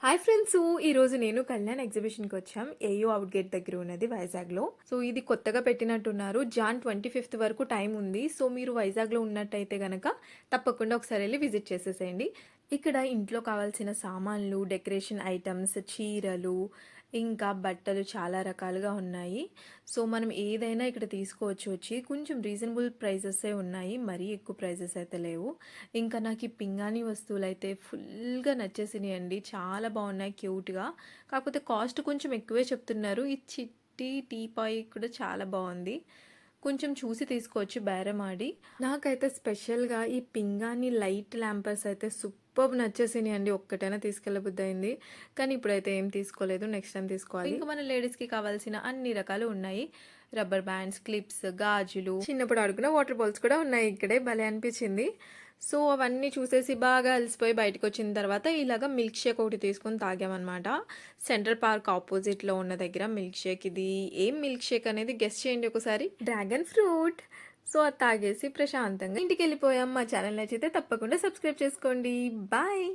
Hi friends, ఈరోజు నేను కళ్యాణ్ ఎగ్జిబిషన్కి వచ్చాం. ఏయూ అవుట్ గేట్ దగ్గర ఉన్నది వైజాగ్లో. సో ఇది కొత్తగా పెట్టినట్టున్నారు. జాన్ 25th వరకు టైం ఉంది. సో మీరు వైజాగ్లో ఉన్నట్టయితే గనక తప్పకుండా ఒకసారి వెళ్ళి విజిట్ చేసేసేయండి. ఇక్కడ ఇంట్లో కావాల్సిన సామాన్లు, డెకరేషన్ ఐటమ్స్, చీరలు, ఇంకా బట్టలు చాలా రకాలుగా ఉన్నాయి. సో మనం ఏదైనా ఇక్కడ తీసుకోవచ్చు వచ్చి. కొంచెం రీజనబుల్ ప్రైజెసే ఉన్నాయి, మరీ ఎక్కువ ప్రైజెస్ అయితే లేవు. ఇంకా నాకు ఈ పింగాణి వస్తువులు అయితే ఫుల్గా నచ్చేసినాయండి. చాలా బాగున్నాయి, క్యూట్గా. కాకపోతే కాస్ట్ కొంచెం ఎక్కువే చెప్తున్నారు. ఈ చిట్టి టీపాయ్ కూడా చాలా బాగుంది. కొంచెం చూసి తీసుకోవచ్చు బేరం ఆడి. నాకైతే స్పెషల్గా ఈ పింగాణి లైట్ ల్యాంపర్స్ అయితే సూపర్ నచ్చేసినాయి అండి. ఒక్కటైనా తీసుకెళ్ళబుద్ధి అయింది, కానీ ఇప్పుడైతే ఏం తీసుకోలేదు. నెక్స్ట్ టైం తీసుకోవాలి. ఇంకా మన లేడీస్కి కావాల్సిన అన్ని రకాలు ఉన్నాయి. రబ్బర్ బ్యాండ్స్, క్లిప్స్, గాజులు, చిన్నప్పుడు ఆడుకున్న వాటర్ బాల్స్ కూడా ఉన్నాయి ఇక్కడే. భలే అనిపించింది. సో అవన్నీ చూసేసి బాగా అలసిపోయి బయటకు వచ్చిన తర్వాత ఇలాగ మిల్క్ షేక్ ఒకటి తీసుకొని తాగామన్నమాట. సెంట్రల్ పార్క్ ఆపోజిట్లో ఉన్న దగ్గర మిల్క్ షేక్. ఇది ఏం మిల్క్ షేక్ అనేది గెస్ట్ చేయండి ఒకసారి. Dragon fruit. సో అది తాగేసి ప్రశాంతంగా ఇంటికి వెళ్ళిపోయాం. మా ఛానల్ నచ్చితే తప్పకుండా సబ్స్క్రైబ్ చేసుకోండి. బాయ్.